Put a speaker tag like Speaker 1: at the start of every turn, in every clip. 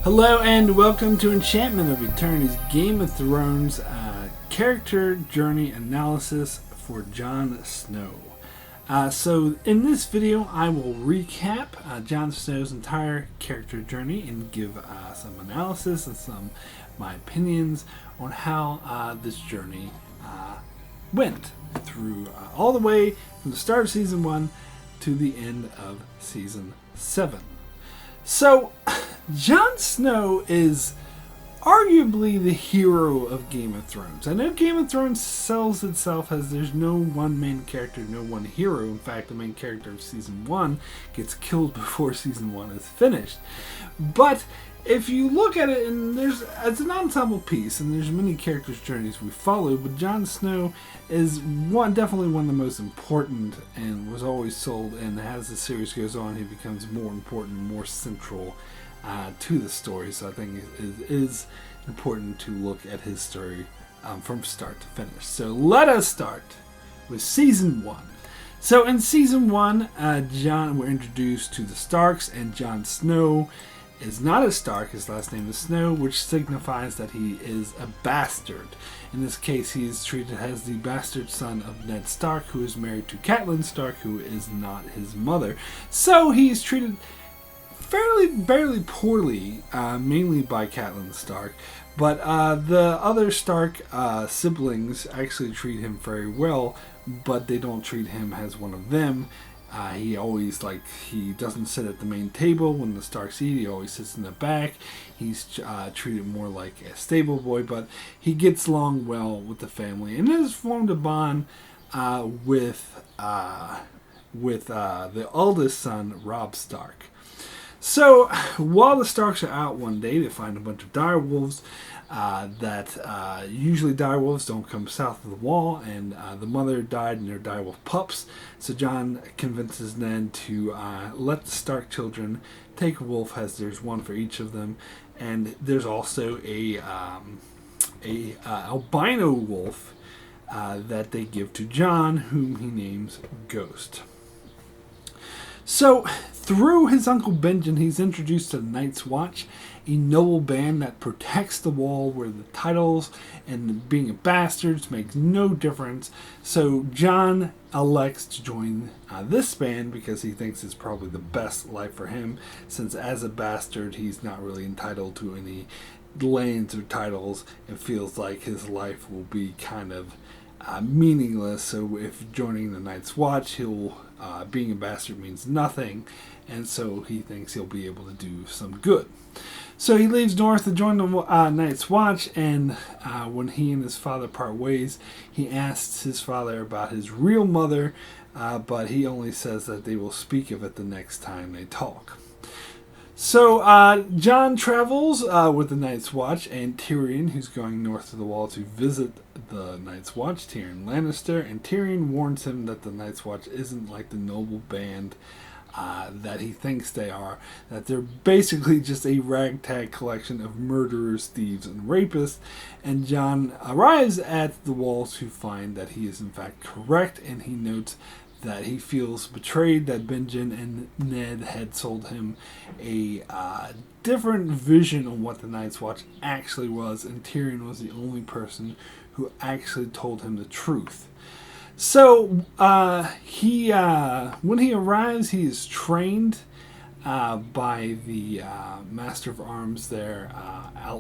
Speaker 1: Hello and welcome to Enchantment of Eternity's Game of Thrones character journey analysis for Jon Snow. So in this video I will recap Jon Snow's entire character journey and give some analysis and some my opinions on how this journey went through all the way from the start of Season 1 to the end of Season 7. So, Jon Snow is arguably the hero of Game of Thrones. I know Game of Thrones sells itself as there's no one main character, no one hero. In fact, the main character of Season 1 gets killed before Season 1 is finished. But if you look at it, and it's an ensemble piece, and there's many characters' journeys we follow, but Jon Snow is definitely one of the most important, and was always sold. And as the series goes on, he becomes more important, more central to the story. So I think it is important to look at his story from start to finish. So let us start with Season 1. So in Season 1, we're introduced to the Starks, and Jon Snow is not a Stark. His last name is Snow, which signifies that he is a bastard. In this case, he is treated as the bastard son of Ned Stark, who is married to Catelyn Stark, who is not his mother. So he's treated fairly poorly, mainly by Catelyn Stark. But the other Stark siblings actually treat him very well, but they don't treat him as one of them. He doesn't sit at the main table when the Starks eat. He always sits in the back. He's treated more like a stable boy, but he gets along well with the family and has formed a bond with the oldest son, Robb Stark. So while the Starks are out one day, they find a bunch of direwolves. Usually direwolves don't come south of the wall, and the mother died and they're direwolf pups. So Jon convinces Ned to let the Stark children take a wolf, as there's one for each of them, and there's also a albino wolf that they give to Jon, whom he names Ghost. So, through his Uncle Benjen, he's introduced to the Night's Watch, a noble band that protects the wall, where the titles and being a bastard makes no difference. So Jon elects to join this band because he thinks it's probably the best life for him, since as a bastard he's not really entitled to any lands or titles, and feels like his life will be kind of meaningless. So if joining the Night's Watch, being a bastard means nothing, and so he thinks he'll be able to do some good. So he leaves north to join the Night's Watch, and when he and his father part ways, he asks his father about his real mother, but he only says that they will speak of it the next time they talk. So Jon travels with the Night's Watch and Tyrion, who's going north to the wall to visit the Night's Watch, Tyrion Lannister, and Tyrion warns him that the Night's Watch isn't like the noble band that he thinks they are, that they're basically just a ragtag collection of murderers, thieves, and rapists. And Jon arrives at the wall to find that he is in fact correct, and he notes that he feels betrayed, that Benjen and Ned had sold him a different vision on what the Night's Watch actually was, and Tyrion was the only person who actually told him the truth. So when he arrives, he is trained by the Master of Arms there,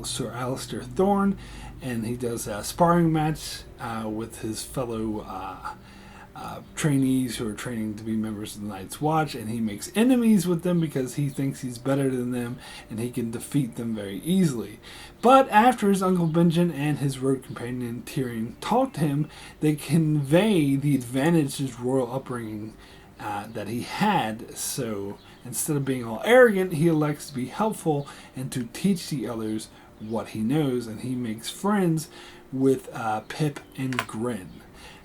Speaker 1: Sir Alistair Thorne, and he does a sparring match with his fellow trainees who are training to be members of the Night's Watch, and he makes enemies with them because he thinks he's better than them and he can defeat them very easily. But after his Uncle Benjen and his road companion Tyrion talk to him, they convey the advantage his royal upbringing that he had. So instead of being all arrogant, he elects to be helpful and to teach the others what he knows, and he makes friends with Pip and Grin.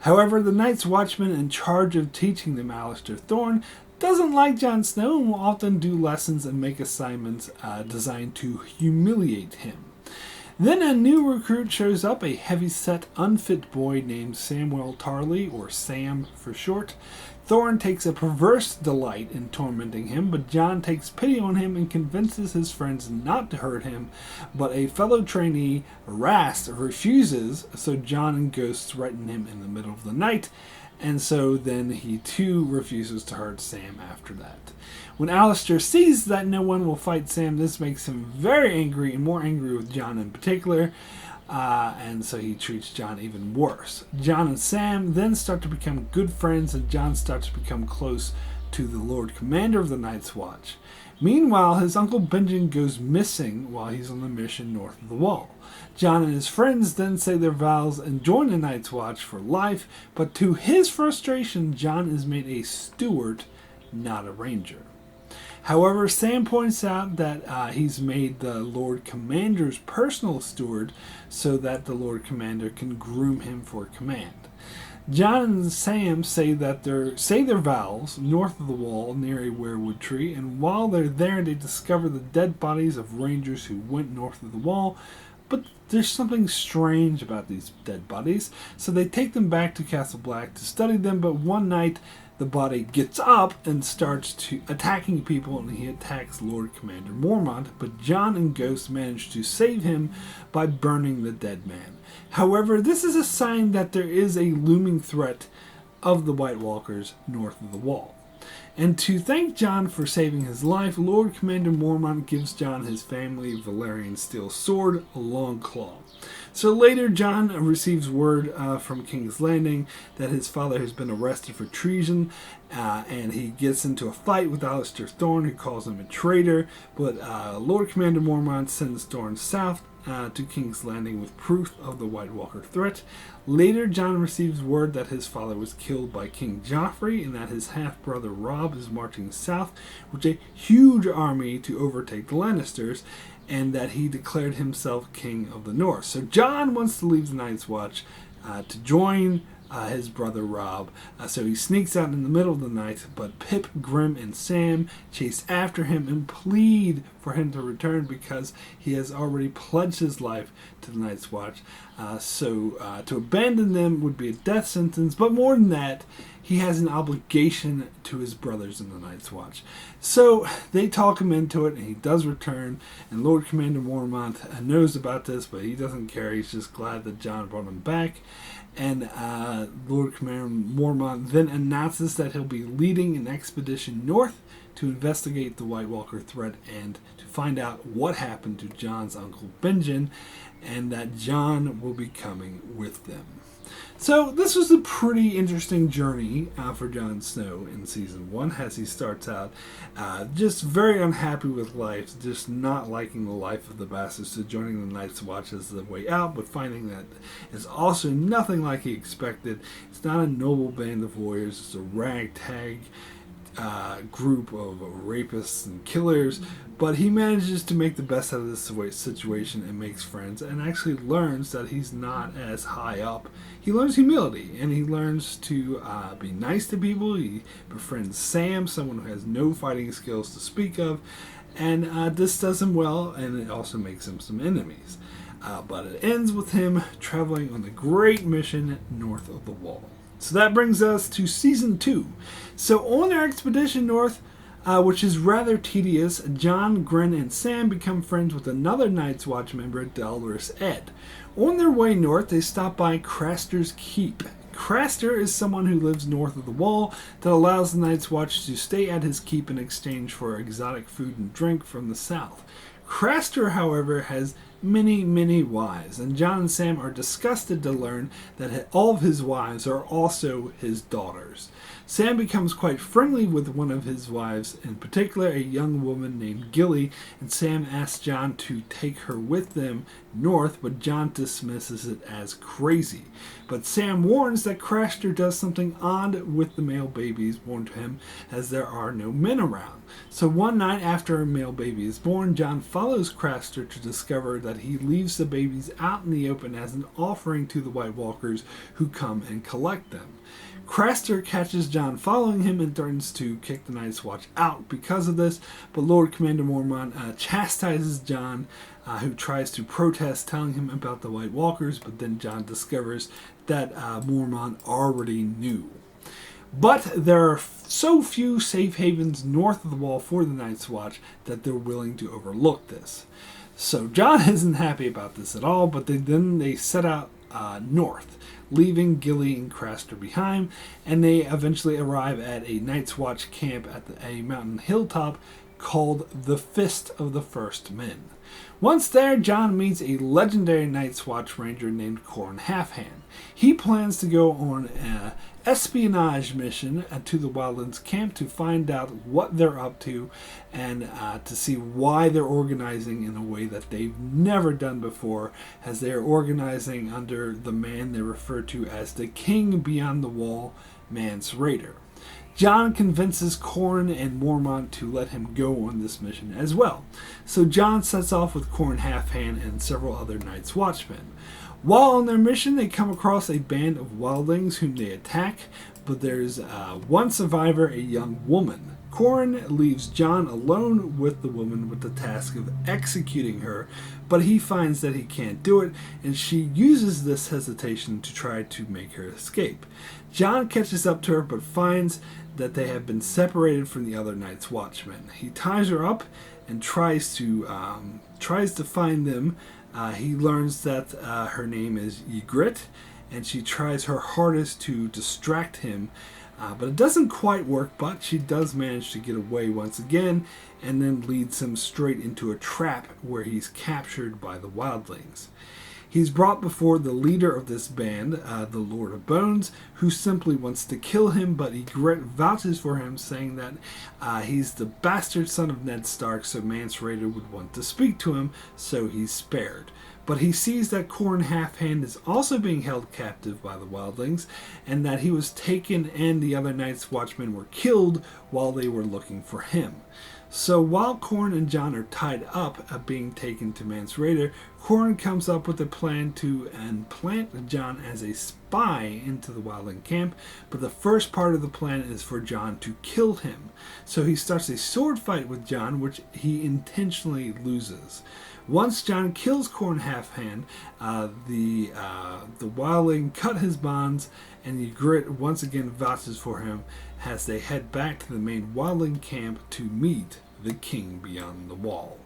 Speaker 1: However, the Night's Watchman in charge of teaching them, Alistair Thorne, doesn't like Jon Snow and will often do lessons and make assignments designed to humiliate him. Then a new recruit shows up, a heavy-set, unfit boy named Samwell Tarly, or Sam for short. Thorn takes a perverse delight in tormenting him, but Jon takes pity on him and convinces his friends not to hurt him. But a fellow trainee, Rast, refuses, so Jon and Ghost threaten him in the middle of the night, and so then he too refuses to hurt Sam after that. When Alistair sees that no one will fight Sam, this makes him very angry, and more angry with Jon in particular. And so he treats Jon even worse. Jon and Sam then start to become good friends, and Jon starts to become close to the Lord Commander of the Night's Watch. Meanwhile, his uncle Benjen goes missing while he's on the mission north of the Wall. Jon and his friends then say their vows and join the Night's Watch for life, but to his frustration, Jon is made a steward, not a ranger. However, Sam points out that he's made the Lord Commander's personal steward so that the Lord Commander can groom him for command. Jon and Sam say their vows north of the Wall near a weirwood tree, and while they're there they discover the dead bodies of rangers who went north of the Wall, but there's something strange about these dead bodies, so they take them back to Castle Black to study them, but one night the body gets up and starts to attacking people, and he attacks Lord Commander Mormont, but Jon and Ghost manage to save him by burning the dead man. However, this is a sign that there is a looming threat of the White Walkers north of the Wall. And to thank Jon for saving his life, Lord Commander Mormont gives Jon his family Valyrian steel sword, a long claw. So later, Jon receives word from King's Landing that his father has been arrested for treason, and he gets into a fight with Alistair Thorne, who calls him a traitor. But Lord Commander Mormont sends Thorne south to King's Landing with proof of the White Walker threat. Later, Jon receives word that his father was killed by King Joffrey and that his half-brother Robb is marching south with a huge army to overtake the Lannisters, and that he declared himself King of the North. So Jon wants to leave the Night's Watch to join his brother Robb. So he sneaks out in the middle of the night, but Pip, Grim, and Sam chase after him and plead for him to return because he has already pledged his life to the Night's Watch. So to abandon them would be a death sentence, but more than that, he has an obligation to his brothers in the Night's Watch. So they talk him into it, and he does return, and Lord Commander Mormont knows about this, but he doesn't care. He's just glad that Jon brought him back. And Lord Commander Mormont then announces that he'll be leading an expedition north to investigate the White Walker threat and to find out what happened to Jon's uncle Benjen, and that Jon will be coming with them. So this was a pretty interesting journey for Jon Snow in Season 1 as he starts out just very unhappy with life, just not liking the life of the bastards, so joining the Night's Watch as the way out, but finding that it's also nothing like he expected. It's not a noble band of warriors, it's a ragtag group of rapists and killers, but he manages to make the best out of this situation and makes friends and actually learns that he's not as high up. He learns humility and he learns to be nice to people. He befriends Sam, someone who has no fighting skills to speak of, and this does him well, and it also makes him some enemies. But it ends with him traveling on the great mission north of the Wall. So that brings us to Season 2. So on their expedition north, which is rather tedious, Jon, Gren, and Sam become friends with another Night's Watch member, Dolorous Ed. On their way north, they stop by Craster's Keep. Craster is someone who lives north of the Wall that allows the Night's Watch to stay at his keep in exchange for exotic food and drink from the south. Craster, however, has many wives, and Jon and Sam are disgusted to learn that all of his wives are also his daughters. Sam becomes quite friendly with one of his wives, in particular a young woman named Gilly, and Sam asks Jon to take her with them north, but Jon dismisses it as crazy. But Sam warns that Craster does something odd with the male babies born to him, as there are no men around. So one night after a male baby is born, Jon follows Craster to discover that he leaves the babies out in the open as an offering to the White Walkers who come and collect them. Craster catches Jon following him and threatens to kick the Night's Watch out because of this, but Lord Commander Mormont chastises Jon, who tries to protest, telling him about the White Walkers, but then Jon discovers that Mormont already knew. But there are so few safe havens north of the wall for the Night's Watch that they're willing to overlook this. So Jon isn't happy about this at all, but then they set out north, leaving Gilly and Craster behind, and they eventually arrive at a Night's Watch camp at a mountain hilltop called the Fist of the First Men. Once there, Jon meets a legendary Night's Watch ranger named Qhorin Halfhand. He plans to go on an espionage mission to the Wildlands camp to find out what they're up to and to see why they're organizing in a way that they've never done before, as they are organizing under the man they refer to as the King Beyond the Wall, Mance Rayder. Jon convinces Qhorin and Mormont to let him go on this mission as well. So Jon sets off with Qhorin Halfhand and several other Night's Watchmen. While on their mission, they come across a band of wildlings whom they attack, but there's one survivor, a young woman. Qhorin leaves Jon alone with the woman with the task of executing her, but he finds that he can't do it, and she uses this hesitation to try to make her escape. Jon catches up to her, but finds that they have been separated from the other Night's Watchmen. He ties her up and tries to find them. He learns that her name is Ygritte, and she tries her hardest to distract him, but it doesn't quite work, but she does manage to get away once again, and then leads him straight into a trap where he's captured by the wildlings. He's brought before the leader of this band, the Lord of Bones, who simply wants to kill him, but Ygritte vouches for him, saying that he's the bastard son of Ned Stark, so Mance Rayder would want to speak to him, so he's spared. But he sees that Qhorin Halfhand is also being held captive by the wildlings, and that he was taken and the other Night's Watchmen were killed while they were looking for him. So while Qhorin and Jon are tied up, being taken to Mance Rayder, Qhorin comes up with a plan to implant Jon as a spy into the wildling camp, but the first part of the plan is for Jon to kill him. So he starts a sword fight with Jon, which he intentionally loses. Once Jon kills Qhorin Halfhand, the wildling cut his bonds, and Ygritte once again vouches for him as they head back to the main wildling camp to meet the King Beyond the Wall.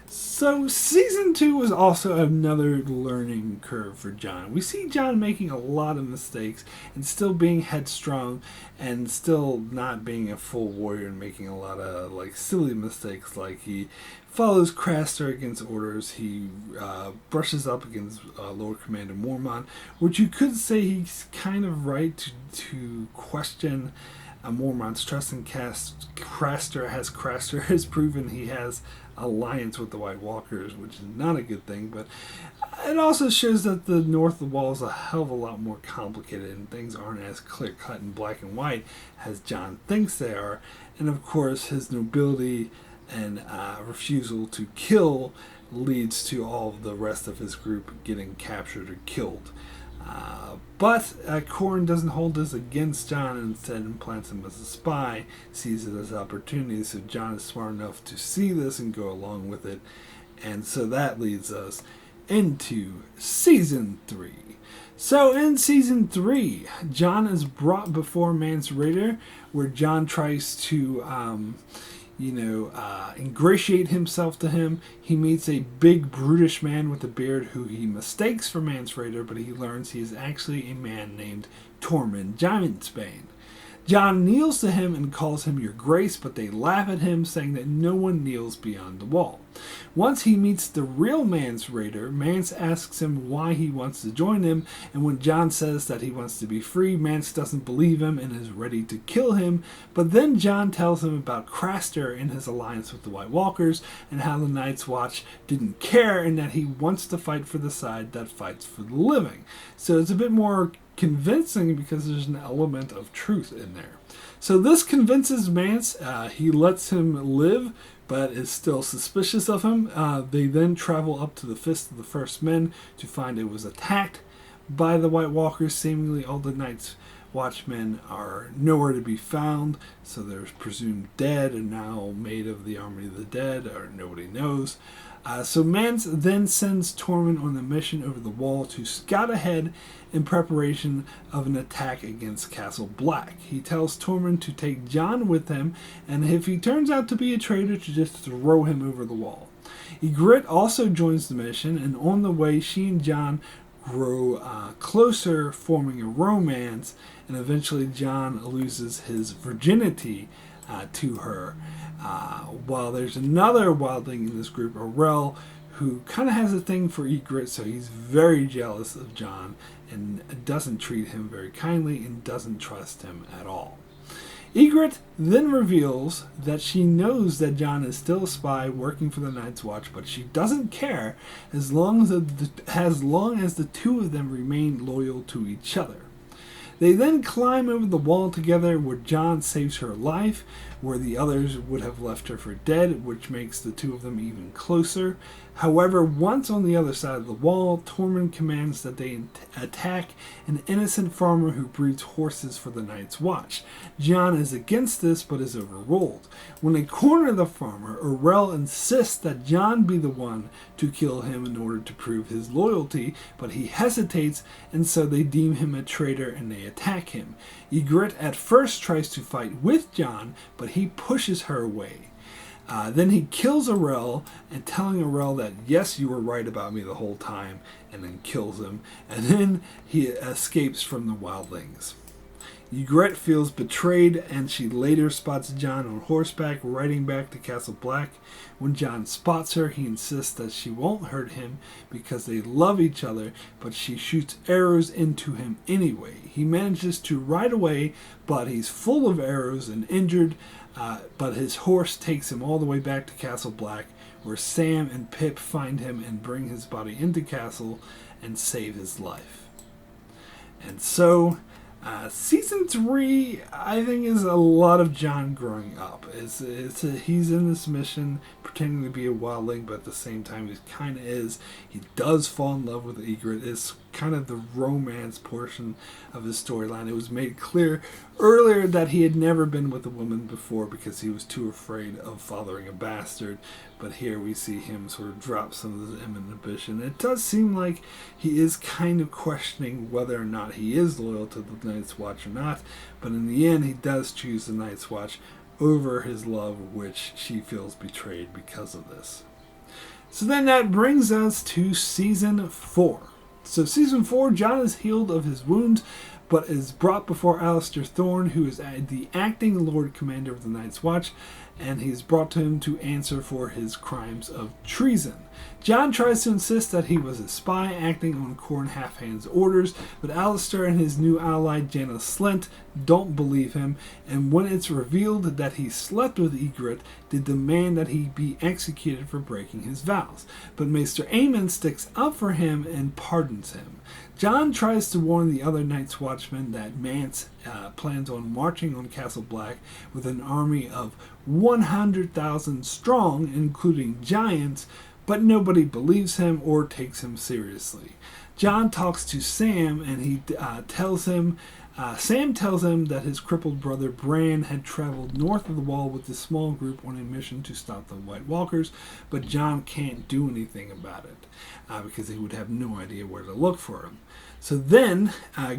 Speaker 1: So Season 2 was also another learning curve for Jon. We see Jon making a lot of mistakes and still being headstrong and still not being a full warrior and making a lot of silly mistakes, like he follows Craster against orders, he brushes up against Lord Commander Mormont, which you could say he's kind of right to question Mormont's trust in Craster, as Craster has proven he has alliance with the White Walkers, which is not a good thing, but it also shows that the north of the wall is a hell of a lot more complicated and things aren't as clear-cut and black and white as Jon thinks they are. And of course, his nobility and refusal to kill leads to all of the rest of his group getting captured or killed. But Qhorin doesn't hold this against Jon and instead implants him as a spy, sees it as an opportunity, so Jon is smart enough to see this and go along with it. And so that leads us into Season 3. So in Season 3, Jon is brought before Mance Rayder, where Jon tries to ingratiate himself to him. He meets a big, brutish man with a beard who he mistakes for Mance Rayder, but he learns he is actually a man named Tormund Giantsbane. Jon kneels to him and calls him Your Grace, but they laugh at him, saying that no one kneels beyond the wall. Once he meets the real Mance Rayder, Mance asks him why he wants to join him, and when Jon says that he wants to be free, Mance doesn't believe him and is ready to kill him, but then Jon tells him about Craster and his alliance with the White Walkers, and how the Night's Watch didn't care, and that he wants to fight for the side that fights for the living. So it's a bit more convincing because there's an element of truth in there. So this convinces Mance. He lets him live, but is still suspicious of him. They then travel up to the Fist of the First Men to find it was attacked by the White Walkers. Seemingly all the Night's Watchmen are nowhere to be found, so they're presumed dead and now made of the army of the dead, or nobody knows. So Mance then sends Tormund on the mission over the wall to scout ahead in preparation of an attack against Castle Black. He tells Tormund to take Jon with him, and if he turns out to be a traitor, to just throw him over the wall. Ygritte also joins the mission, and on the way, she and Jon grow closer, forming a romance, and eventually Jon loses his virginity to her. While there's another wildling in this group, Orell, who kind of has a thing for Ygritte, so he's very jealous of Jon and doesn't treat him very kindly and doesn't trust him at all. Ygritte then reveals that she knows that Jon is still a spy working for the Night's Watch, but she doesn't care as long as the two of them remain loyal to each other. They then climb over the wall together, where Jon saves her life, where the others would have left her for dead, which makes the two of them even closer. However, once on the other side of the wall, Tormund commands that they attack an innocent farmer who breeds horses for the Night's Watch. Jon is against this, but is overruled. When they corner the farmer, Orell insists that Jon be the one to kill him in order to prove his loyalty, but he hesitates, and so they deem him a traitor and they attack him. Ygritte at first tries to fight with Jon, but he pushes her away. Then he kills Orell, and telling Orell that, yes, you were right about me the whole time, and then kills him, and then he escapes from the wildlings. Ygritte feels betrayed, and she later spots Jon on horseback riding back to Castle Black. When Jon spots her, he insists that she won't hurt him because they love each other, but she shoots arrows into him anyway. He manages to ride away, but he's full of arrows and injured, but his horse takes him all the way back to Castle Black, where Sam and Pip find him and bring his body into Castle and save his life. And so, Season 3, I think, is a lot of Jon growing up. He's in this mission pretending to be a wildling, but at the same time he kind of is. He does fall in love with Ygritte. It's kind of the romance portion of his storyline. It was made clear earlier that he had never been with a woman before because he was too afraid of fathering a bastard. But here we see him sort of drop some of his inhibition. It does seem like he is kind of questioning whether or not he is loyal to the Night's Watch or not. But in the end, he does choose the Night's Watch over his love, which she feels betrayed because of this. So then that brings us to Season 4. So Season 4, Jon is healed of his wounds, but is brought before Alliser Thorne, who is the acting Lord Commander of the Night's Watch, and he's brought to him to answer for his crimes of treason. Jon tries to insist that he was a spy acting on Corn Halfhand's orders, but Alliser and his new ally Jaina Slint don't believe him, and when it's revealed that he slept with Ygritte, they demand that he be executed for breaking his vows. But Maester Aemon sticks up for him and pardons him. Jon tries to warn the other Night's Watchmen that Mance plans on marching on Castle Black with an army of 100,000 strong, including giants, but nobody believes him or takes him seriously. Jon talks to Sam, and he Sam tells him that his crippled brother Bran had traveled north of the wall with a small group on a mission to stop the White Walkers, but Jon can't do anything about it because he would have no idea where to look for him. So then,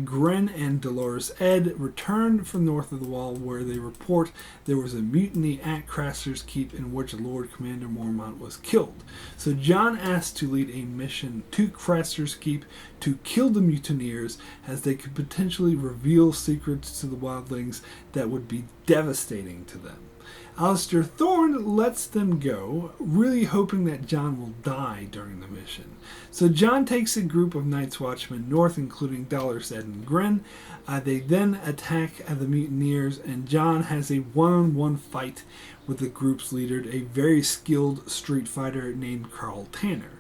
Speaker 1: Gren and Dolores Ed return from north of the wall, where they report there was a mutiny at Craster's Keep in which Lord Commander Mormont was killed. So Jon asked to lead a mission to Craster's Keep to kill the mutineers, as they could potentially reveal secrets to the wildlings that would be devastating to them. Alliser Thorne lets them go, really hoping that Jon will die during the mission. So Jon takes a group of Night's Watchmen north, including Dolores Ed and Gren. They then attack the mutineers, and Jon has a one-on-one fight with the group's leader, a very skilled street fighter named Carl Tanner.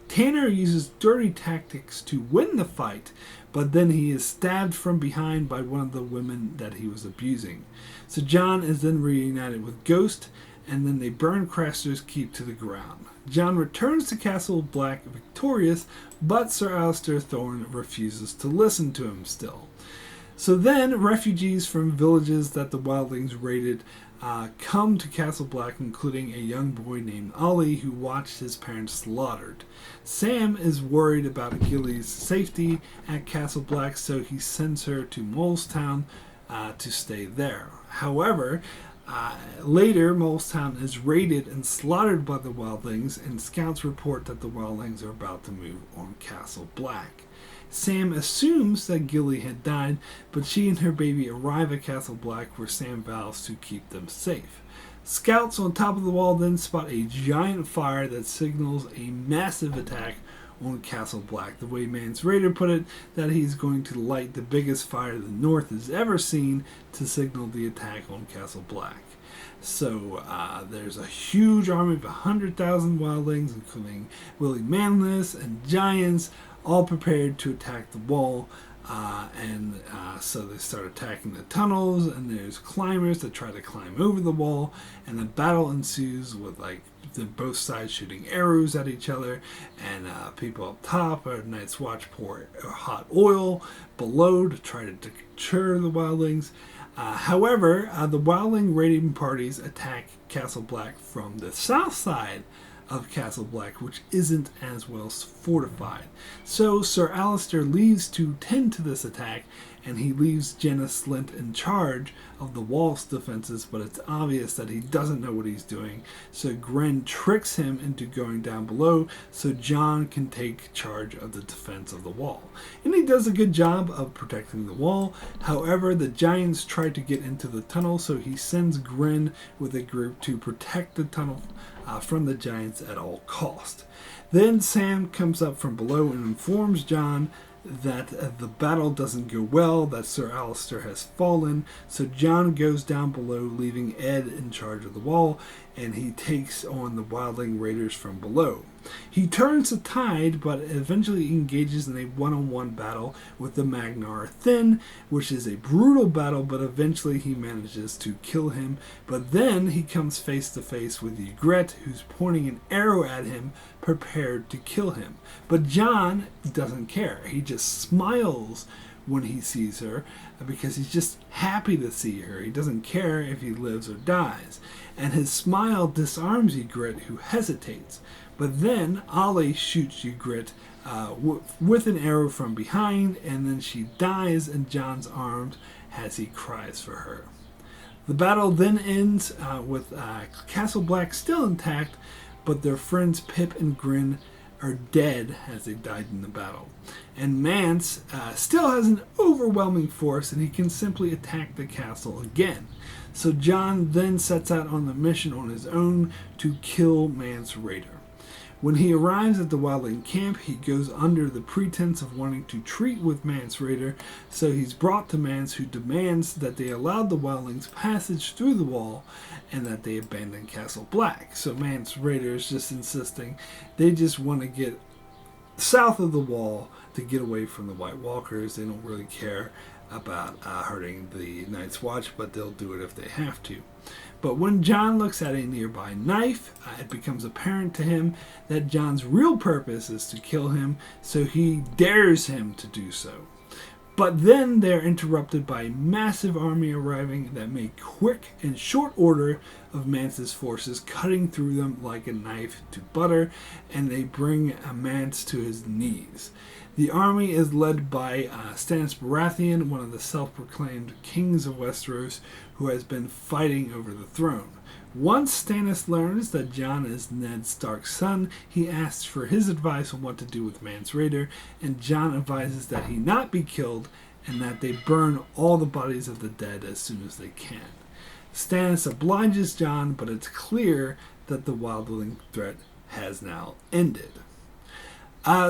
Speaker 1: Tanner uses dirty tactics to win the fight, but then he is stabbed from behind by one of the women that he was abusing. So Jon is then reunited with Ghost, and then they burn Craster's Keep to the ground. Jon returns to Castle Black victorious, but Sir Alliser Thorne refuses to listen to him still. So then, refugees from villages that the wildlings raided come to Castle Black, including a young boy named Ollie who watched his parents slaughtered. Sam is worried about Gilly's safety at Castle Black, so he sends her to Molestown to stay there. However, later, Molestown is raided and slaughtered by the wildlings, and scouts report that the wildlings are about to move on Castle Black. Sam assumes that Gilly had died, but she and her baby arrive at Castle Black, where Sam vows to keep them safe. Scouts on top of the wall then spot a giant fire that signals a massive attack on Castle Black. The way Mance Rayder put it, that he's going to light the biggest fire the North has ever seen to signal the attack on Castle Black. So there's a huge army of 100,000 wildlings, including Willie Manless and giants, all prepared to attack the wall. So they start attacking the tunnels, and there's climbers that try to climb over the wall, and the battle ensues with both sides shooting arrows at each other, and people up top or Night's Watch pour hot oil below to try to deter the wildlings. However, the wildling raiding parties attack Castle Black from the south side of Castle Black, which isn't as well fortified. So Sir Alistair leaves to tend to this attack, and he leaves Janis Slint in charge of the wall's defenses, but it's obvious that he doesn't know what he's doing. So Gren tricks him into going down below so Jon can take charge of the defense of the wall. And he does a good job of protecting the wall. However, the giants try to get into the tunnel, so he sends Gren with a group to protect the tunnel from the giants at all cost. Then Sam comes up from below and informs Jon that the battle doesn't go well, that Sir Alistair has fallen, so Jon goes down below, leaving Ed in charge of the wall, and he takes on the wildling raiders from below. He turns the tide, but eventually engages in a one-on-one battle with the Magnar Thin, which is a brutal battle, but eventually he manages to kill him. But then he comes face to face with Ygritte, who's pointing an arrow at him, prepared to kill him. But Jon doesn't care. He just smiles when he sees her, because he's just happy to see her. He doesn't care if he lives or dies. And his smile disarms Ygritte, who hesitates. But then Ollie shoots Ygritte with an arrow from behind, and then she dies in Jon's arms as he cries for her. The battle then ends with Castle Black still intact, but their friends Pip and Grin are dead as they died in the battle. And Mance still has an overwhelming force, and he can simply attack the castle again. So Jon then sets out on the mission on his own to kill Mance Rayder. When he arrives at the wildling camp, he goes under the pretense of wanting to treat with Mance Rayder, so he's brought to Mance, who demands that they allow the wildlings passage through the wall and that they abandon Castle Black. So Mance Rayder is just insisting they just want to get south of the wall to get away from the White Walkers. They don't really care about hurting the Night's Watch, but they'll do it if they have to. But when Jon looks at a nearby knife, it becomes apparent to him that Jon's real purpose is to kill him, so he dares him to do so. But then they're interrupted by a massive army arriving that make quick and short order of Mance's forces, cutting through them like a knife to butter, and they bring Mance to his knees. The army is led by Stannis Baratheon, one of the self-proclaimed kings of Westeros, who has been fighting over the throne. Once Stannis learns that Jon is Ned Stark's son, he asks for his advice on what to do with Mance Rayder, and Jon advises that he not be killed and that they burn all the bodies of the dead as soon as they can. Stannis obliges Jon, but it's clear that the wildling threat has now ended.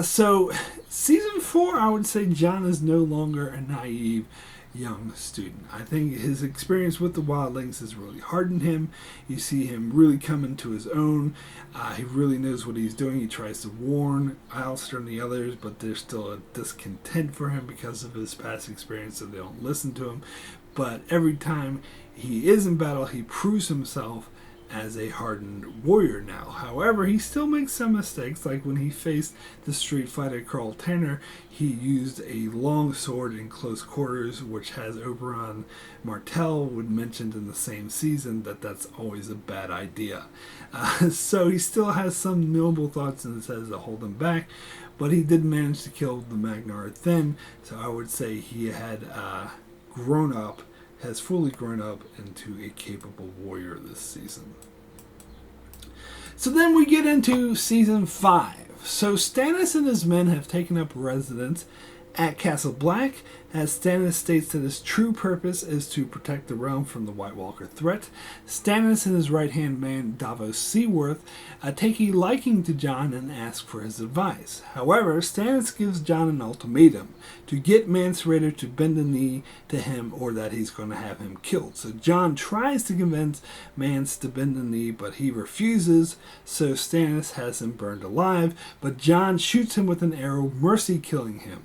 Speaker 1: So, Season 4, I would say Jon is no longer a naive young student. I think his experience with the wildlings has really hardened him. You see him really come into his own. He really knows what he's doing. He tries to warn Alistair and the others, but there's still a discontent for him because of his past experience, so they don't listen to him. But every time he is in battle, he proves himself as a hardened warrior now. However, he still makes some mistakes, like when he faced the Street Fighter Carl Tanner, he used a long sword in close quarters, which has Oberon Martell would mentioned in the same season that's always a bad idea. So he still has some noble thoughts in his head that hold him back, but he did manage to kill the Magnar Thin, so I would say he had has fully grown up into a capable warrior this season. So then we get into Season 5. So Stannis and his men have taken up residence at Castle Black, as Stannis states that his true purpose is to protect the realm from the White Walker threat. Stannis and his right-hand man, Davos Seaworth, take a liking to Jon and ask for his advice. However, Stannis gives Jon an ultimatum to get Mance Rayder to bend the knee to him, or that he's going to have him killed. So Jon tries to convince Mance to bend the knee, but he refuses, so Stannis has him burned alive, but Jon shoots him with an arrow, mercy killing him.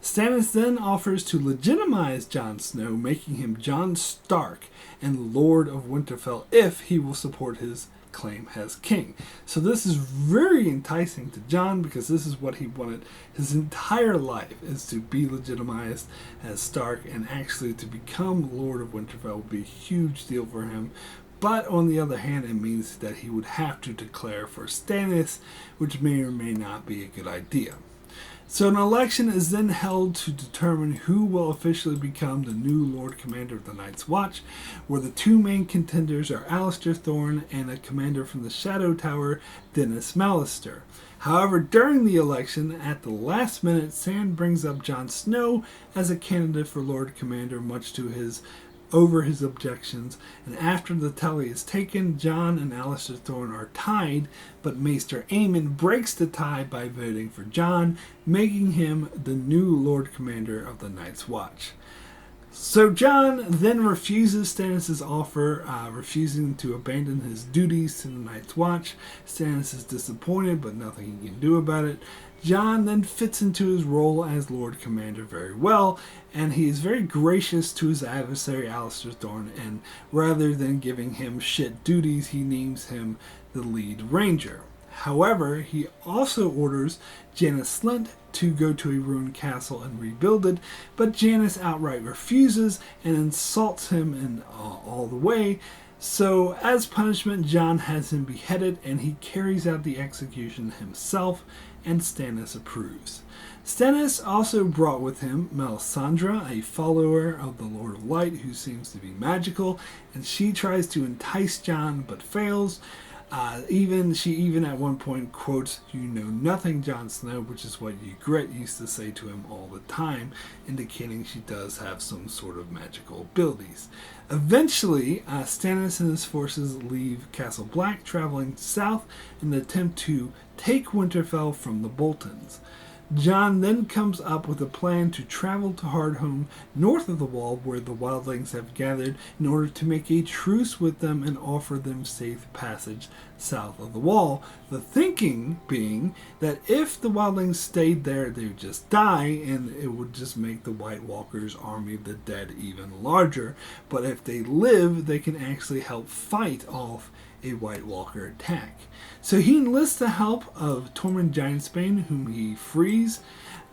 Speaker 1: Stannis then offers to legitimize Jon Snow, making him Jon Stark and Lord of Winterfell if he will support his claim as king. So this is very enticing to Jon, because this is what he wanted his entire life, is to be legitimized as Stark, and actually to become Lord of Winterfell would be a huge deal for him. But on the other hand, it means that he would have to declare for Stannis, which may or may not be a good idea. So an election is then held to determine who will officially become the new Lord Commander of the Night's Watch, where the two main contenders are Alistair Thorne and a commander from the Shadow Tower, Dennis Mallister. However, during the election, at the last minute, Sand brings up Jon Snow as a candidate for Lord Commander, much to his objections, and after the tally is taken, Jon and Alistair Thorne are tied, but Maester Aemon breaks the tie by voting for Jon, making him the new Lord Commander of the Night's Watch. So Jon then refuses Stannis' offer, refusing to abandon his duties to the Night's Watch. Stannis is disappointed, but nothing he can do about it. Jon then fits into his role as Lord Commander very well, and he is very gracious to his adversary Alistair Thorne, and rather than giving him shit duties, he names him the lead ranger. However, he also orders Janos Slynt to go to a ruined castle and rebuild it, but Janos outright refuses and insults him in all the way. So as punishment, Jon has him beheaded, and he carries out the execution himself, and Stannis approves. Stannis also brought with him Melisandre, a follower of the Lord of Light who seems to be magical, and she tries to entice Jon but fails. She even at one point quotes, "You know nothing, Jon Snow," which is what Ygritte used to say to him all the time, indicating she does have some sort of magical abilities. Eventually, Stannis and his forces leave Castle Black, traveling south in an attempt to take Winterfell from the Boltons. Jon then comes up with a plan to travel to Hardhome, north of the Wall, where the wildlings have gathered, in order to make a truce with them and offer them safe passage south of the Wall. The thinking being that if the wildlings stayed there, they would just die, and it would just make the White Walkers' army of the dead even larger. But if they live, they can actually help fight off a White Walker attack. So he enlists the help of Tormund Giantsbane, whom he frees,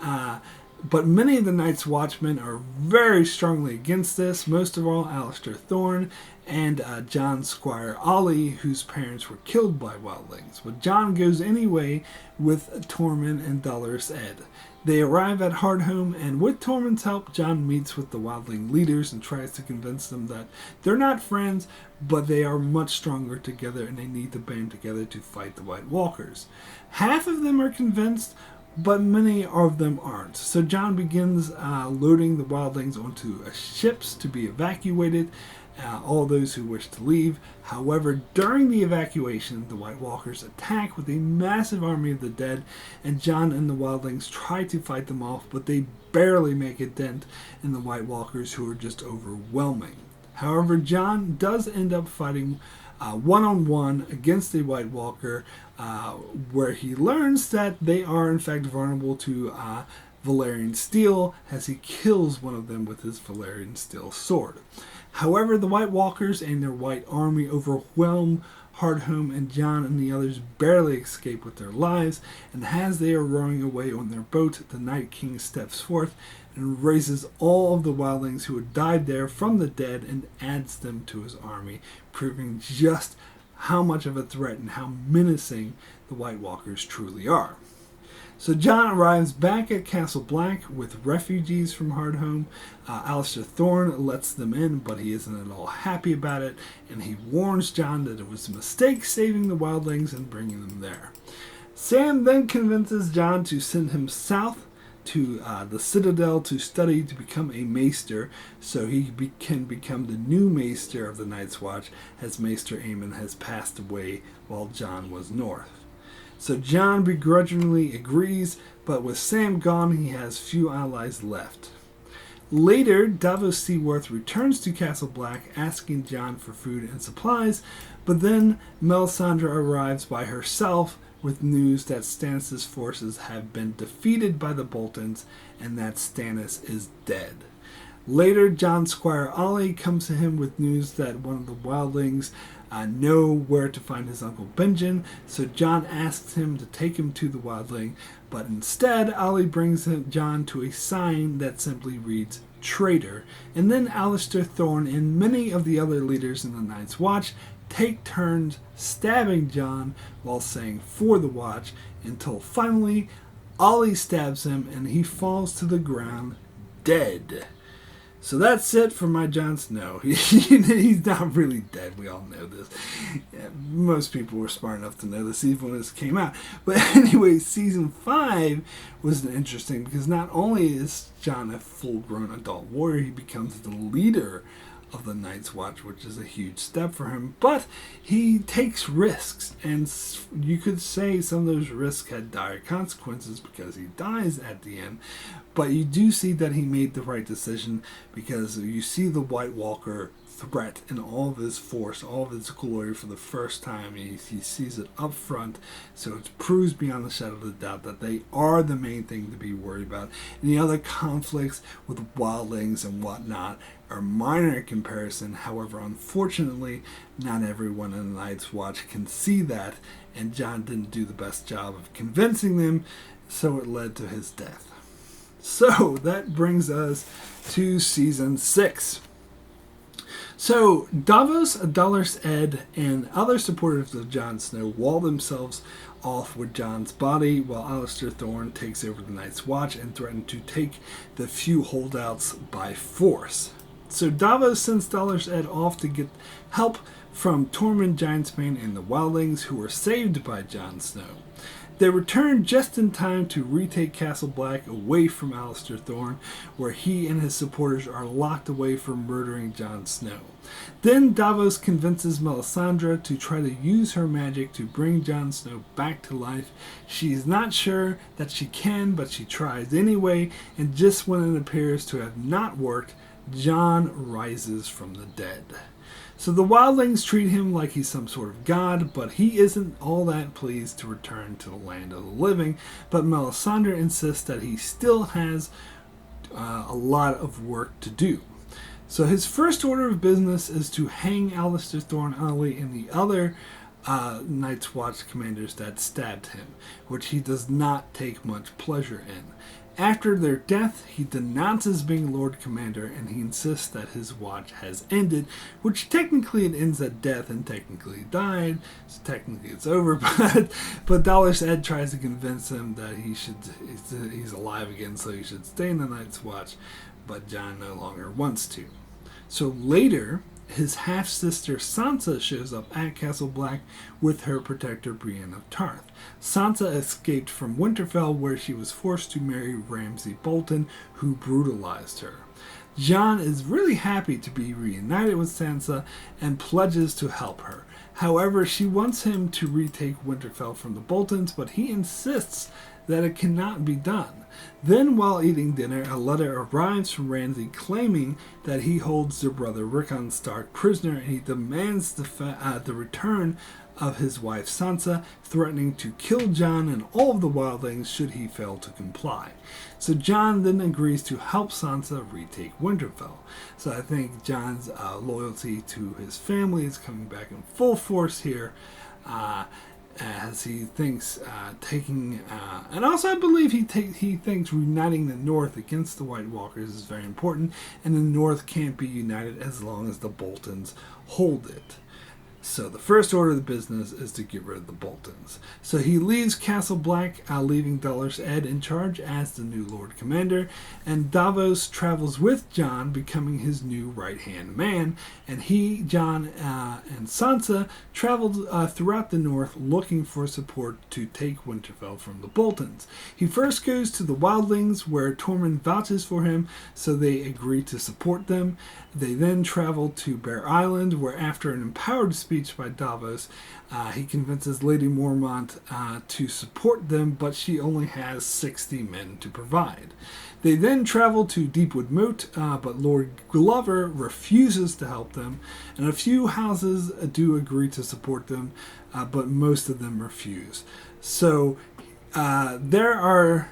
Speaker 1: but many of the Night's Watchmen are very strongly against this, most of all Alistair Thorne and Jon's squire Ollie, whose parents were killed by wildlings. But Jon goes anyway with Tormund and Dolorous Edd. They arrive at Hardhome, and with Tormund's help, Jon meets with the wildling leaders and tries to convince them that they're not friends, but they are much stronger together and they need to band together to fight the White Walkers. Half of them are convinced, but many of them aren't. So Jon begins loading the wildlings onto ships to be evacuated, all those who wish to leave. However, during the evacuation, the White Walkers attack with a massive army of the dead, and Jon and the wildlings try to fight them off, but they barely make a dent in the White Walkers, who are just overwhelming. However, Jon does end up fighting one-on-one against a White Walker, where he learns that they are in fact vulnerable to Valyrian steel, as he kills one of them with his Valyrian steel sword. However, the White Walkers and their white army overwhelm Hardhome and Jon and the others barely escape with their lives, and as they are rowing away on their boat, the Night King steps forth and raises all of the wildlings who had died there from the dead and adds them to his army, proving just how much of a threat and how menacing the White Walkers truly are. So Jon arrives back at Castle Black with refugees from Hardhome. Alliser Thorne lets them in, but he isn't at all happy about it, and he warns Jon that it was a mistake saving the wildlings and bringing them there. Sam then convinces Jon to send him south to the Citadel to study to become a maester, so he can become the new maester of the Night's Watch, as Maester Aemon has passed away while Jon was north. So Jon begrudgingly agrees, but with Sam gone, he has few allies left. Later, Davos Seaworth returns to Castle Black, asking Jon for food and supplies, but then Melisandre arrives by herself with news that Stannis' forces have been defeated by the Boltons and that Stannis is dead. Later, Jon's squire Ollie comes to him with news that one of the wildlings know where to find his uncle Benjen, so Jon asks him to take him to the wildling, but instead Ollie brings Jon to a sign that simply reads traitor, and then Alliser Thorne and many of the other leaders in the Night's Watch take turns stabbing Jon while saying for the Watch, until finally Ollie stabs him and he falls to the ground dead. So that's it for my Jon Snow. He's not really dead. We all know this. Yeah, most people were smart enough to know this even when this came out. But anyway, season 5 was interesting because not only is Jon a full-grown adult warrior, he becomes the leader of the Night's Watch, which is a huge step for him, but he takes risks, and you could say some of those risks had dire consequences because he dies at the end, but you do see that he made the right decision because you see the White Walker threat in all of his force, all of his glory for the first time. He sees it up front, so it proves beyond a shadow of a doubt that they are the main thing to be worried about. Any other conflicts with wildlings and whatnot are minor in comparison. However, unfortunately, not everyone in the Night's Watch can see that, and Jon didn't do the best job of convincing them, so it led to his death. So that brings us to season 6. So, Davos, Dolorous Ed, and other supporters of Jon Snow wall themselves off with Jon's body, while Alliser Thorne takes over the Night's Watch and threatens to take the few holdouts by force. So Davos sends Dolorous Ed off to get help from Tormund Giantsbane and the wildlings who were saved by Jon Snow. They return just in time to retake Castle Black away from Alliser Thorne, where he and his supporters are locked away from murdering Jon Snow. Then Davos convinces Melisandre to try to use her magic to bring Jon Snow back to life. She's not sure that she can, but she tries anyway, and just when it appears to have not worked, Jon rises from the dead. So the wildlings treat him like he's some sort of god, but he isn't all that pleased to return to the land of the living. But Melisandre insists that he still has a lot of work to do. So his first order of business is to hang Alliser Thorne, Ollie, and the other Night's Watch commanders that stabbed him, which he does not take much pleasure in. After their death, he denounces being Lord Commander, and he insists that his watch has ended, which technically it ends at death and technically he died, so technically it's over, but Dolorous Ed tries to convince him that he's alive again, so he should stay in the Night's Watch, but Jon no longer wants to. So later, his half-sister Sansa shows up at Castle Black with her protector Brienne of Tarth. Sansa escaped from Winterfell, where she was forced to marry Ramsay Bolton, who brutalized her. Jon is really happy to be reunited with Sansa and pledges to help her. However, she wants him to retake Winterfell from the Boltons, but he insists that it cannot be done. Then, while eating dinner, a letter arrives from Ramsay claiming that he holds their brother Rickon Stark prisoner, and he demands the return of his wife Sansa, threatening to kill Jon and all of the wildlings should he fail to comply. So Jon then agrees to help Sansa retake Winterfell. So I think Jon's loyalty to his family is coming back in full force here. As he thinks taking, and also I believe he thinks uniting the North against the White Walkers is very important, and the North can't be united as long as the Boltons hold it. So the first order of the business is to get rid of the Boltons. So he leaves Castle Black, leaving Dolorous Edd in charge as the new Lord Commander, and Davos travels with Jon, becoming his new right-hand man, and he, Jon, and Sansa traveled throughout the north looking for support to take Winterfell from the Boltons. He first goes to the Wildlings, where Tormund vouches for him, so they agree to support them. They then travel to Bear Island, where after an empowered speech by Davos, he convinces Lady Mormont to support them, but she only has 60 men to provide. They then travel to Deepwood Moat, but Lord Glover refuses to help them, and a few houses do agree to support them, but most of them refuse. So there are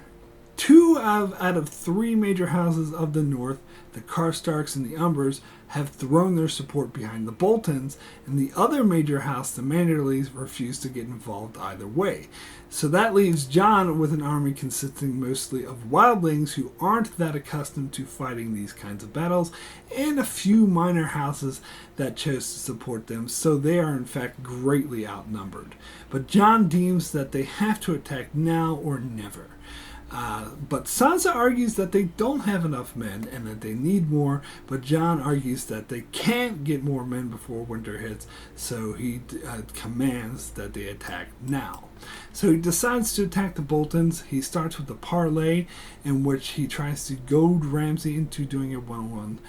Speaker 1: two out of three major houses of the North, the Karstarks and the Umbers, have thrown their support behind the Boltons, and the other major house, the Manderleys, refuse to get involved either way. So that leaves Jon with an army consisting mostly of wildlings who aren't that accustomed to fighting these kinds of battles, and a few minor houses that chose to support them, so they are in fact greatly outnumbered. But Jon deems that they have to attack now or never. But Sansa argues that they don't have enough men and that they need more, but Jon argues that they can't get more men before winter hits, so he commands that they attack now. So he decides to attack the Boltons. He starts with a parley in which he tries to goad Ramsay into doing a one-on-one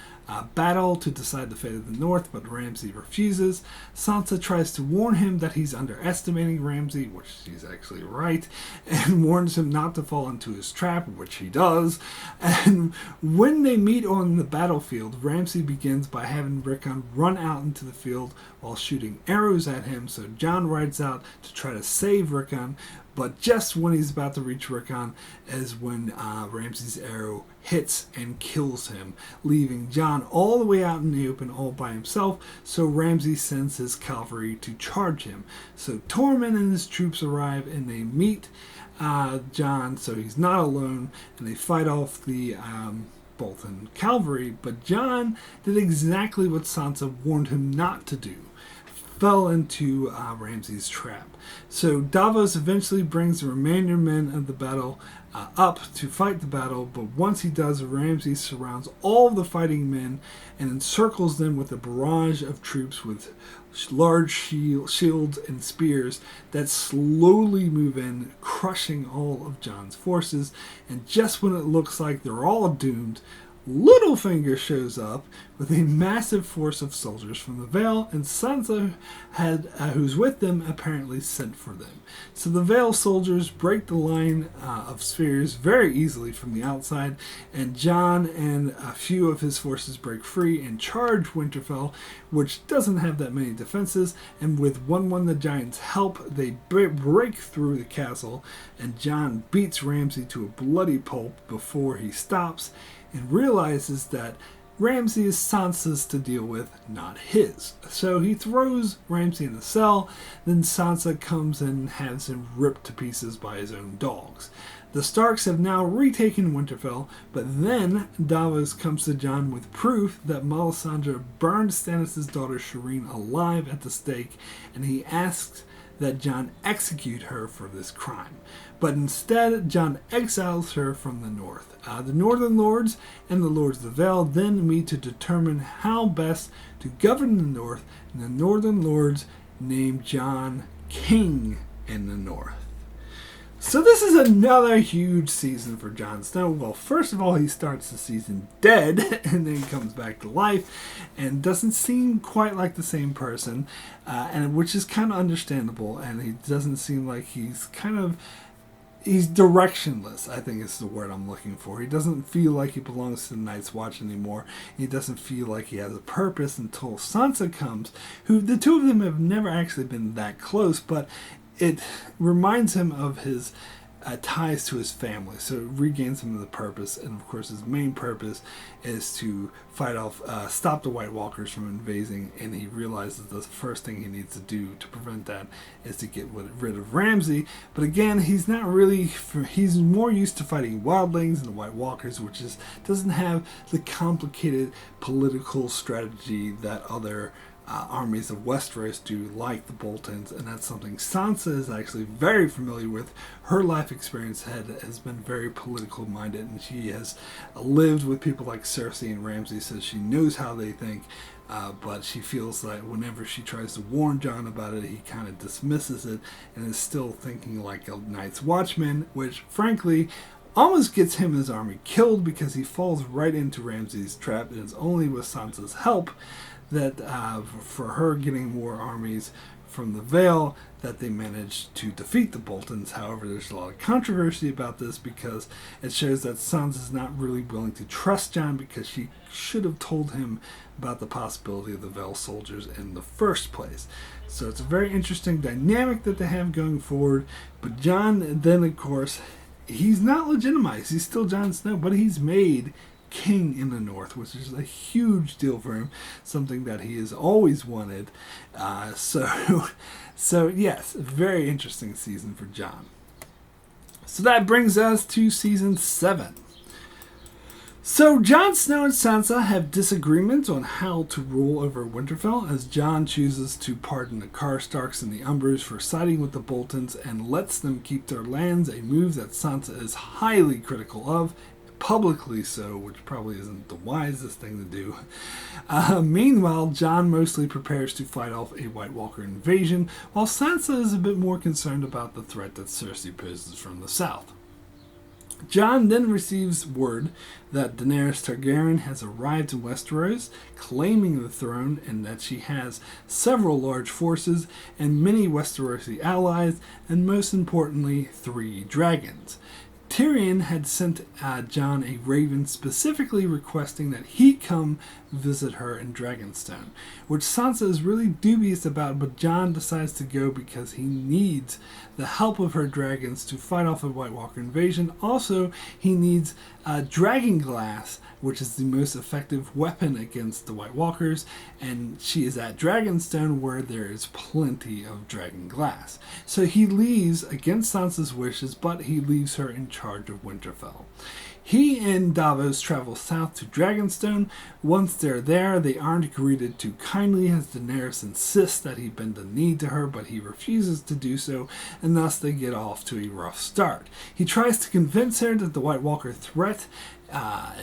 Speaker 1: battle to decide the fate of the North, but Ramsay refuses. Sansa tries to warn him that he's underestimating Ramsay, which she's actually right, and warns him not to fall into his trap, which he does. And when they meet on the battlefield, Ramsay begins by having Rickon run out into the field while shooting arrows at him, so Jon rides out to try to save Rickon, but just when he's about to reach Rickon is when Ramsay's arrow hits and kills him, leaving Jon all the way out in the open all by himself, so Ramsay sends his cavalry to charge him. So Tormund and his troops arrive and they meet Jon, so he's not alone, and they fight off the Bolton cavalry, but Jon did exactly what Sansa warned him not to do. Fell into Ramsay's trap. So Davos eventually brings the remainder men of the battle up to fight the battle, but once he does, Ramsay surrounds all of the fighting men and encircles them with a barrage of troops with large shields and spears that slowly move in, crushing all of Jon's forces, and just when it looks like they're all doomed, Littlefinger shows up with a massive force of soldiers from the Vale, and Sansa, who's with them, apparently sent for them. So the Vale soldiers break the line of spears very easily from the outside, and Jon and a few of his forces break free and charge Winterfell, which doesn't have that many defenses, and with One the Giant's help, they break through the castle, and Jon beats Ramsay to a bloody pulp before he stops, and realizes that Ramsay is Sansa's to deal with, not his. So he throws Ramsay in the cell, then Sansa comes in and has him ripped to pieces by his own dogs. The Starks have now retaken Winterfell, but then Davos comes to Jon with proof that Melisandre burned Stannis' daughter Shireen alive at the stake, and he asks that Jon execute her for this crime. But instead, Jon exiles her from the north. The Northern Lords and the Lords of the Vale then meet to determine how best to govern the North, and the Northern Lords name Jon King in the North. So this is another huge season for Jon Snow. Well, first of all, he starts the season dead and then comes back to life and doesn't seem quite like the same person, and which is kind of understandable, and he doesn't seem like he's kind of he's directionless, I think is the word I'm looking for. He doesn't feel like he belongs to the Night's Watch anymore. He doesn't feel like he has a purpose until Sansa comes, who the two of them have never actually been that close, but it reminds him of his ties to his family, so it regains him of the purpose. And of course his main purpose is to fight off, stop the White Walkers from invading, and he realizes the first thing he needs to do to prevent that is to get rid of Ramsay. But again, he's not really, he's more used to fighting wildlings and the White Walkers, which doesn't have the complicated political strategy that other armies of Westeros do, like the Boltons, and that's something Sansa is actually very familiar with. Her life experience has been very political minded, and she has lived with people like Cersei and Ramsay, so she knows how they think. But she feels like whenever she tries to warn Jon about it, he kind of dismisses it and is still thinking like a Night's Watchman, which frankly almost gets him and his army killed, because he falls right into Ramsay's trap, and it's only with Sansa's help that for her getting more armies from the Vale that they managed to defeat the Boltons. However, there's a lot of controversy about this, because it shows that Sansa's not really willing to trust Jon, because she should have told him about the possibility of the Vale soldiers in the first place. So it's a very interesting dynamic that they have going forward. But Jon, then of course, he's not legitimized. He's still Jon Snow, but he's made king in the North, which is a huge deal for him, something that he has always wanted. So yes, very interesting season for Jon. So that brings us to season 7. So Jon Snow and Sansa have disagreements on how to rule over Winterfell, as Jon chooses to pardon the Karstarks and the Umbers for siding with the Boltons and lets them keep their lands, a move that Sansa is highly critical of, publicly so, which probably isn't the wisest thing to do. Meanwhile, Jon mostly prepares to fight off a White Walker invasion, while Sansa is a bit more concerned about the threat that Cersei poses from the south. Jon then receives word that Daenerys Targaryen has arrived in Westeros, claiming the throne, and that she has several large forces and many Westerosi allies, and most importantly, 3 dragons. Tyrion had sent Jon a raven specifically requesting that he come visit her in Dragonstone, which Sansa is really dubious about, but Jon decides to go because he needs the help of her dragons to fight off a White Walker invasion. Also, he needs dragon glass, which is the most effective weapon against the White Walkers, and she is at Dragonstone, where there is plenty of dragon glass. So he leaves against Sansa's wishes, but he leaves her in charge of Winterfell. He and Davos travel south to Dragonstone. Once they're there, they aren't greeted too kindly, as Daenerys insists that he bend the knee to her, but he refuses to do so, and thus they get off to a rough start. He tries to convince her that the White Walker threat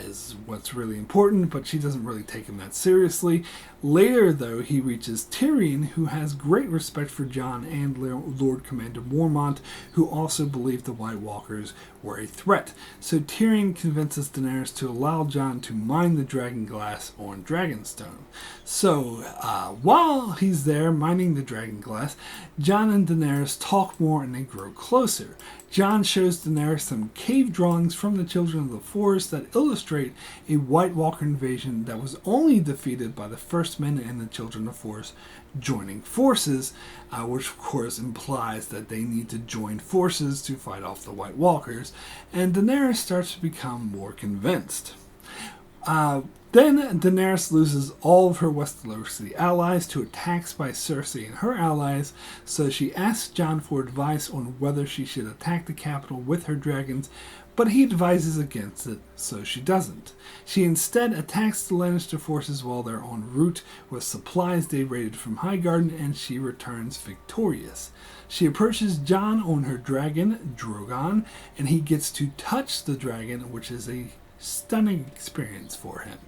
Speaker 1: is what's really important, but she doesn't really take him that seriously. Later, though, he reaches Tyrion, who has great respect for Jon and Lord Commander Mormont, who also believed the White Walkers were a threat. So Tyrion convinces Daenerys to allow Jon to mine the dragon glass on Dragonstone. So while he's there mining the dragon glass, Jon and Daenerys talk more and they grow closer. Jon shows Daenerys some cave drawings from the Children of the Forest that illustrate a White Walker invasion that was only defeated by the First Men and the Children of the Forest joining forces, which of course implies that they need to join forces to fight off the White Walkers, and Daenerys starts to become more convinced. Then Daenerys loses all of her Westerosi allies to attacks by Cersei and her allies, so she asks Jon for advice on whether she should attack the capital with her dragons, but he advises against it, so she doesn't. She instead attacks the Lannister forces while they're en route with supplies they raided from Highgarden, and she returns victorious. She approaches Jon on her dragon, Drogon, and he gets to touch the dragon, which is a stunning experience for him.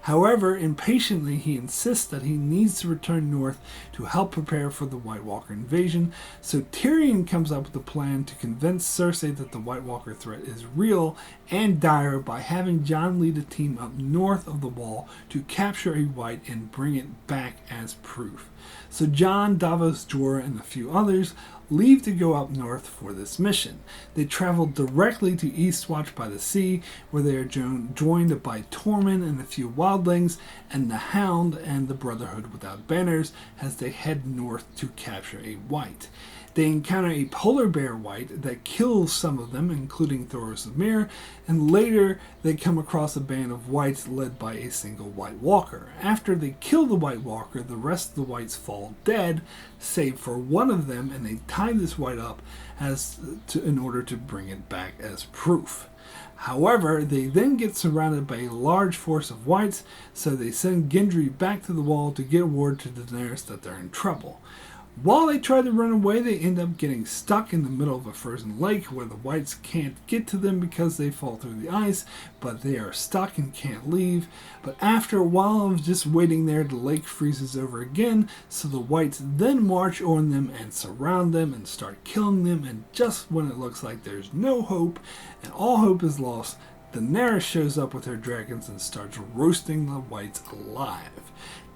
Speaker 1: However, impatiently, he insists that he needs to return north to help prepare for the White Walker invasion, so Tyrion comes up with a plan to convince Cersei that the White Walker threat is real and dire by having Jon lead a team up north of the wall to capture a white and bring it back as proof. So Jon, Davos, Jorah, and a few others leave to go up north for this mission. They travel directly to Eastwatch by the Sea, where they are joined by Tormund and a few wildlings, and the Hound and the Brotherhood Without Banners as they head north to capture a wight. They encounter a polar bear wight that kills some of them, including Thoros of Myr, and later they come across a band of wights led by a single White Walker. After they kill the White Walker, the rest of the wights fall dead, save for one of them, and they tie this wight up in order to bring it back as proof. However, they then get surrounded by a large force of wights, so they send Gendry back to the wall to get word to Daenerys that they're in trouble. While they try to run away, they end up getting stuck in the middle of a frozen lake where the wights can't get to them because they fall through the ice, but they are stuck and can't leave. But after a while of just waiting there, the lake freezes over again, so the wights then march on them and surround them and start killing them, and just when it looks like there's no hope and all hope is lost, Daenerys shows up with her dragons and starts roasting the wights alive.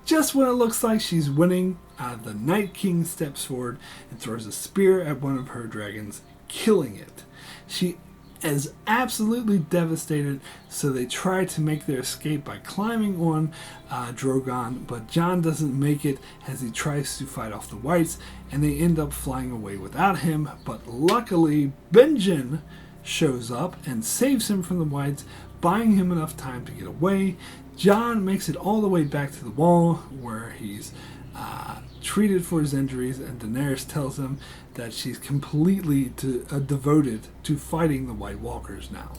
Speaker 1: Just when it looks like she's winning, the Night King steps forward and throws a spear at one of her dragons, killing it. She is absolutely devastated, so they try to make their escape by climbing on Drogon, but Jon doesn't make it as he tries to fight off the wights, and they end up flying away without him. But luckily, Benjen shows up and saves him from the wights, buying him enough time to get away. Jon makes it all the way back to the wall, where he's treated for his injuries, and Daenerys tells him that she's completely devoted to fighting the White Walkers now.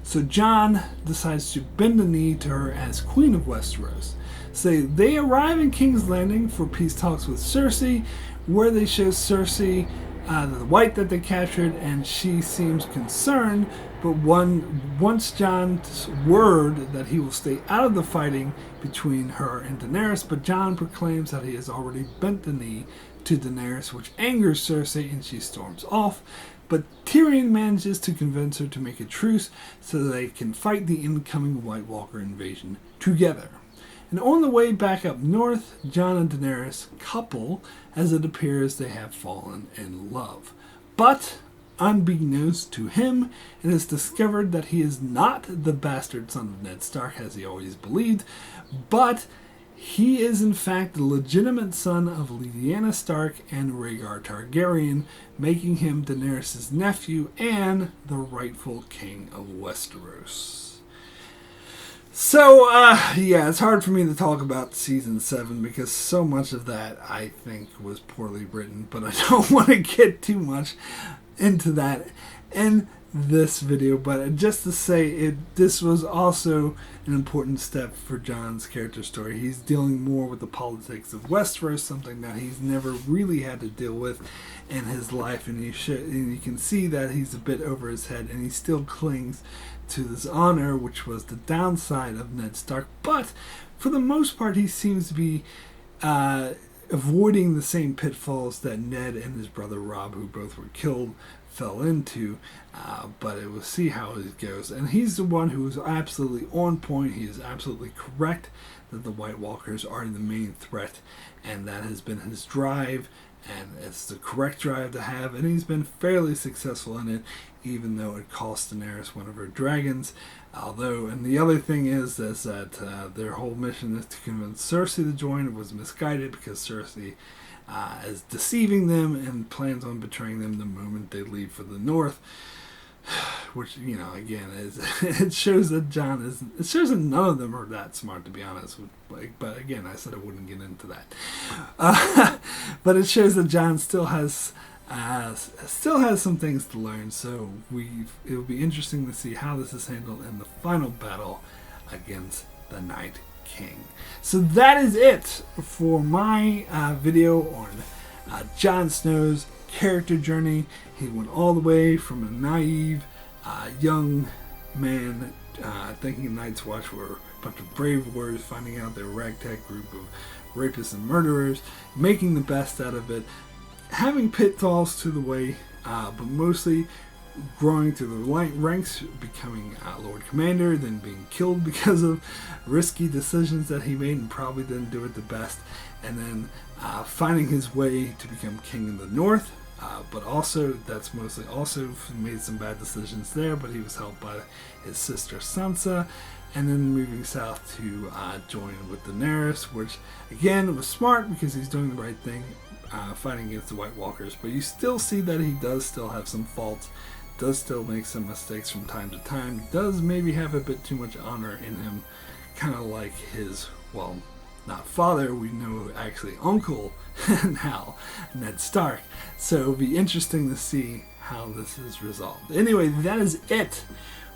Speaker 1: So Jon decides to bend the knee to her as Queen of Westeros. So they arrive in King's Landing for peace talks with Cersei, where they show Cersei the wight that they captured, and she seems concerned, but once Jon's word that he will stay out of the fighting between her and Daenerys, but Jon proclaims that he has already bent the knee to Daenerys, which angers Cersei, and she storms off. But Tyrion manages to convince her to make a truce so they can fight the incoming White Walker invasion together. And on the way back up north, Jon and Daenerys couple as it appears they have fallen in love. But, unbeknownst to him, it is discovered that he is not the bastard son of Ned Stark as he always believed, but he is in fact the legitimate son of Lyanna Stark and Rhaegar Targaryen, making him Daenerys' nephew and the rightful king of Westeros. So, yeah, it's hard for me to talk about Season 7 because so much of that, I think, was poorly written, but I don't want to get too much into that in this video. But just to say, this was also an important step for Jon's character story. He's dealing more with the politics of Westeros, something that he's never really had to deal with in his life, and you can see that he's a bit over his head, and he still clings to this honor, which was the downside of Ned Stark. But for the most part, he seems to be avoiding the same pitfalls that Ned and his brother Robb, who both were killed, fell into. But it will see how it goes. And he's the one who is absolutely on point. He is absolutely correct that the White Walkers are the main threat, and that has been his drive, and it's the correct drive to have, and he's been fairly successful in it, even though it cost Daenerys one of her dragons. And the other thing is that their whole mission is to convince Cersei to join was misguided, because Cersei is deceiving them and plans on betraying them the moment they leave for the north. Which, again, it shows that it shows that none of them are that smart, to be honest. But again, I said I wouldn't get into that. But it shows that Jon still has some things to learn. So it will be interesting to see how this is handled in the final battle against the Night King. So that is it for my video on Jon Snow's character journey. He went all the way from a naive young man thinking Night's Watch were a bunch of brave warriors, finding out they're a ragtag group of rapists and murderers, making the best out of it, having pitfalls to the way, but mostly growing through the ranks, becoming Lord Commander, then being killed because of risky decisions that he made and probably didn't do it the best, and then finding his way to become King in the North, But also, that's mostly also made some bad decisions there, but he was helped by his sister Sansa, and then moving south to join with Daenerys, which again was smart because he's doing the right thing, fighting against the White Walkers. But you still see that he does still have some faults, does still make some mistakes from time to time, does maybe have a bit too much honor in him, kind of like his, well, not father, we know actually uncle now, Ned Stark. So it'll be interesting to see how this is resolved. Anyway, that is it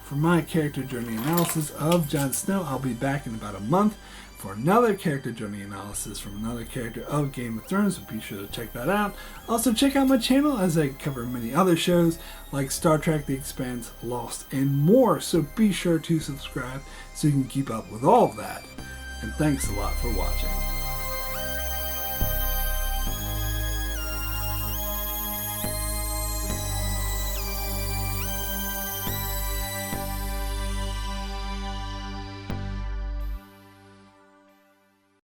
Speaker 1: for my character journey analysis of Jon Snow. I'll be back in about a month for another character journey analysis from another character of Game of Thrones, so be sure to check that out. Also check out my channel as I cover many other shows like Star Trek, The Expanse, Lost, and more, so be sure to subscribe so you can keep up with all of that. And thanks a lot for watching.